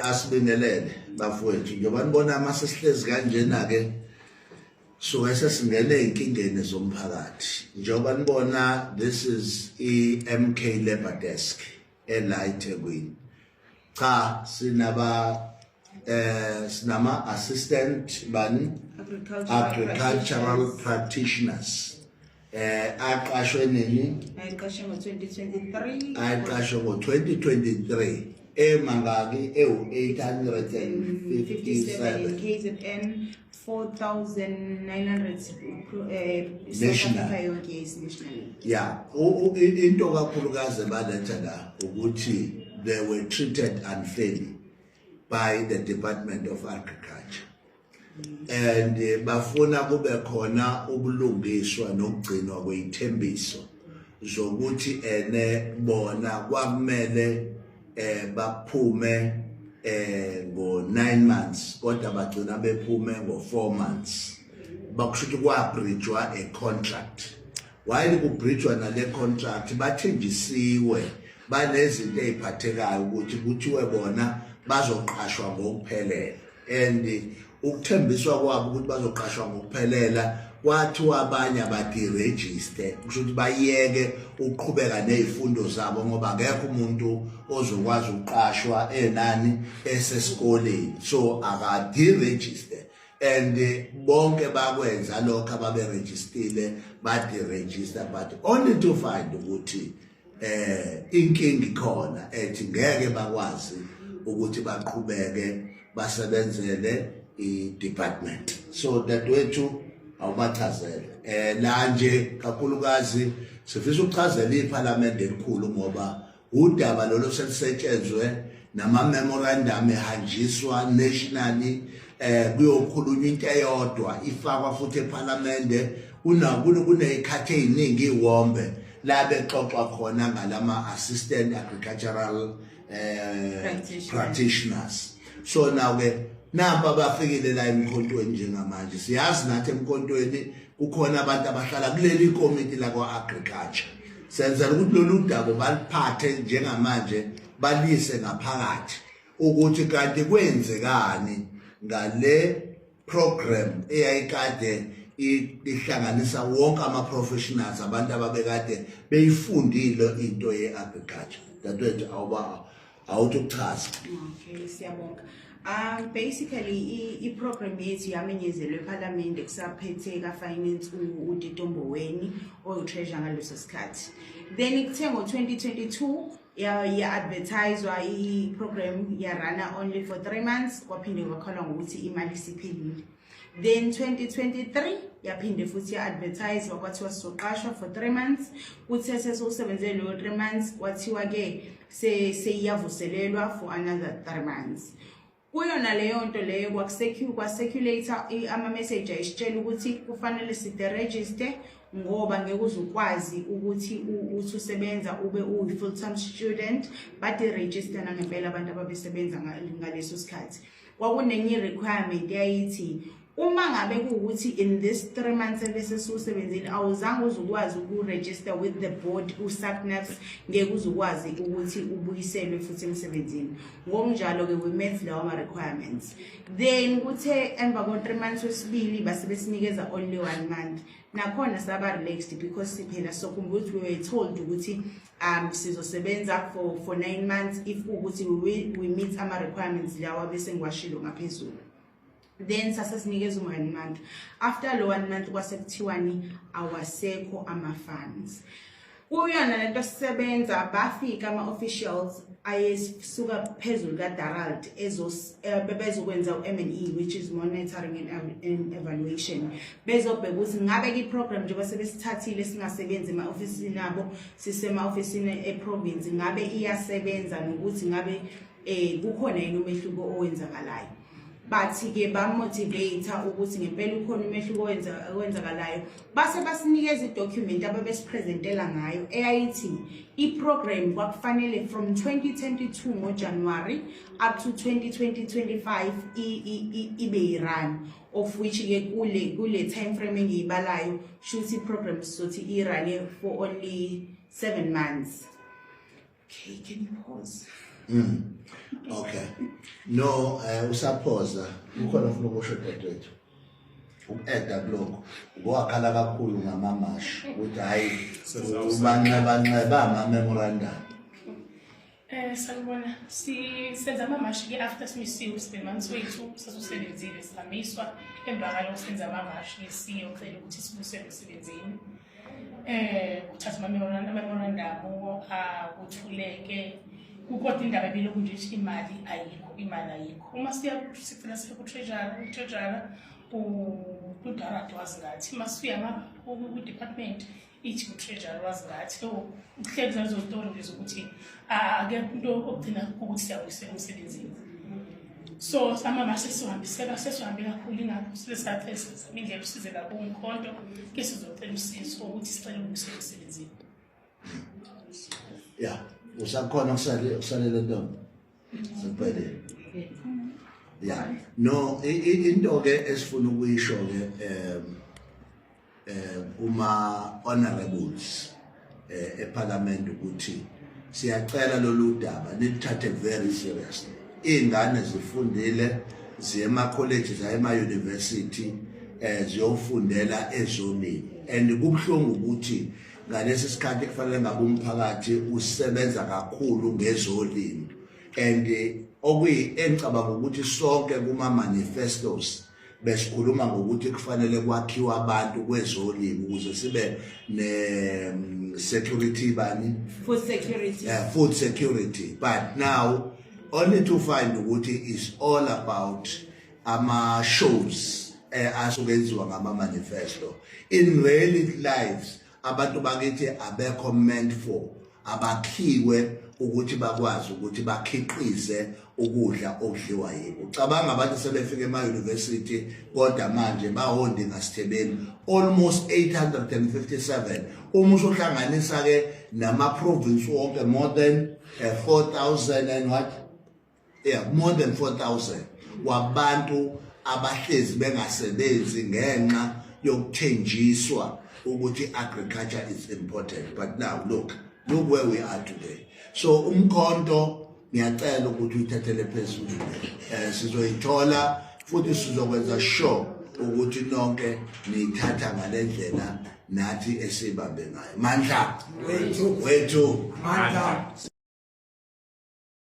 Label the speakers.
Speaker 1: Asibingelele bafowethu njengoba nibona masesihlezi kanjena ke so sesingene inkingeni zomphakathi njengoba nibona this is MK Labour Desk la eThekwini cha sinama assistant agricultural practitioners aqashwe nini
Speaker 2: ayaqashwe ngo-2023
Speaker 1: ayaqashwe ngo-2023 emangaki
Speaker 2: ewu-857 KZN 4,900
Speaker 1: national
Speaker 2: yonke national.
Speaker 1: Yeah, into kakhulukazi baletha la ukuthi they were treated unfairly by the Department of Agriculture. And bafuna kube khona ubulungiswa nokugcinwa kwezithembiso zokuthi bona kwakumele baphume ngo9 months kodwa bagcina bephume ngo4 months bakushuthi kwabridgewa a contract while kubridgewa nale contract bathenjisiwe banezinto eziphathekayo ukuthi kuthiwe bona bazoqashwa ngokuphelela and ukuthembiswa kwabo ukuthi bazoqashwa ngokuphelela kwathiwa abanye abaderegister kusho ukuthi bayeke ukuqhubeka nezifundo zabo ngoba ngekho umuntu ozokwazi ukuqashwa enani esesikoleni so akaderegister and bonke bakwenza lokho ababeregistile baderegister but only to find ukuthi inkingi ikhona ethi ngeke bakwazi ukuthi baqhubeke basebenzele i-department so that wethu awubachazele la nje kakhulukazi sifisa ukuchazela iParliament elikhulu ngoba udaba lolo selisetshenzwe nama memorandum ehanjiswa nationally kuyokhulunywa into eyodwa ifakwa futhi eParliament kunezikhathi eziningi iwombe la bexoxa khona ngalama assistant agricultural practitioners so now ke namba bafikile la emkhontweni njengamanje siyazi nathi emkhontweni kukhona abantu abahlala kuleli committee la kwa agriculture senza ukuthi lolu daba baliphathe njengamanje balise ngaphakathi ukuthi kanti kwenzekani ngale program eyayikade ihlanganisa wonke ama professionals abantu ababekade beyifundile into yeagriculture dadwethu awukuchaza.
Speaker 2: Okay, siyabonga. Basically i-program yethu yamenyezelwe eParliament kusaphethe ka-finance uDitombo Weni oyi-treasurer ngaleso sikhathi then kuthe ngo-2022 ya-advertisewa i-program yarana only for 3 months kwaphinde kwakholwa ngokuthi imali isiphelile then 2023 yaphinde futhi ya-advertisewa kwathiwa sizoqashwa for 3 months kuthe sesewusebenzele leyo 3 months kwathiwa-ke seyiyavuselelwa for another 3 months kuyona leyo nto leyo kwa-circulator ama-message ayisitshela ukuthi kufanele sideregister ngoba ngeke uzukwazi ukuthi usebenza ube uyi-full-time student baderegister nangempela abantu ababesebenza ngaleso sikhathi kwakunenye requirement yayithi uma ngabe kuwukuthi in this 3 months bese siwusebenzile awuzange uzukwazi ukuregister with the board uSACNAPS ngeke uzukwazi ukuthi ubuyiselwe futhi emsebenzini ngokunjalo ke we met lawo ama requirements then kuthe emva ko 3 months wesibili base besinikeza only 1 month nakhona saba relaxed because siphela sokhumbula ukuthi we were told ukuthi sizosebenza for 9 months if ukuthi we meet ama requirements lawo bese ngiwashilo ngaphezulu then sasesinikeza 1 month after lo 1 month kwasekuthiwani awasekho ama funds kuyona lento sisebenza bafika ama officials ayesuka phezulu kaDarald bezokwenza uM&E which is monitoring and evaluation bezobheka ukuthi ngabe iprogram njengoba sebesithathile singasebenzi ema-ofisini abo sisema-ofisini eprovince ngabe iyasebenza nokuthi ngabe kukhona yini umehluko owenzakalayo bathi-ke bamotivate ukuthi ngempela ukhona umehluko owenzakalayo base basinikeza idocument ababesipresentela ngayo eyayithi iprogram kwakufanele from 2022 ngoJanuary up to 2025 ibe irun of which-ke kule time frame engiyibalayo shuthi iprogram sothi irun for only 7 months. Okay, can you pause?
Speaker 1: Okay. No, usaphoza ukhona ufuna ukusho dadethu. Uku-eda kulokho. Ngowakhala kakhulu ngamamashi ukuthi hayi ubanqeba ama-memorandum.
Speaker 3: Sanibona, senza amamashi after simisiwe sibemanzi wethu sasusebenzile sihambiswa emva kwalokho senza amamashi siyocela ukuthi sibuyisele emsebenzini. Kuthatha ama-memorandum akuthuleke. Kukodwa indaba ebilokhu nje imali ayikho. Uma sicela siye ku-treasurer uDarrell wazi ngathi masifika ku-department ithi ku-treasurer wazi ngathi so uhlezi lezo zitori nje ukuthi akekho into okugcina ukuthi siyabuyisela emsebenzini. So amamashi sesihambe kakhulu ingakho sesathe sizama indlela usize lapho umkhonto ke sizocela usizo ukuthi sicela ukubuyisela emsebenzini.
Speaker 1: Yeah. Usakhona kusalele ntombi siphelele. Yeah, no into ke esifuna ukuyisho ke uma honorables eParliament ukuthi siyacela lolu daba lithathe very seriously. Ingane zifundile ziye ema-colleges zaye ema-university ziyofundela ezolimo and kubhlungu ukuthi ngalesi sikhathi kufanele ngabe umphakathi usebenza kakhulu ngezolimo and engicabanga ukuthi sonke kuma manifestos besikhuluma ngokuthi kufanele kwakhiwe abantu kwezolimo ukuze sibe ne security food security but now only to find ukuthi is all about ama shows asukenziwa ngama manifesto in real lives abantu bakithi abekho meant for abakhiwe ukuthi bakwazi ukuthi bakhiqize ukudla okudliwa yibo. Ucabanga abantu sebefika ema-university kodwa manje bahondinga sithebeni almost 857 uma usohlanganisa ke nama-province wonke more than 4,000 and what? Yeah, more than 4,000 wabantu abahlezi bengasebenzi ngenxa yokuthenjiswa ukuthi agriculture is important. But now look where we are today. So umkhonto ngiyacela ukuthi uyithathele phezulu. Sizoyithola futhi sizokwenza sure ukuthi nonke niyithatha ngalendlela nathi esibambe ngayo. Mandla wethu. Mandla.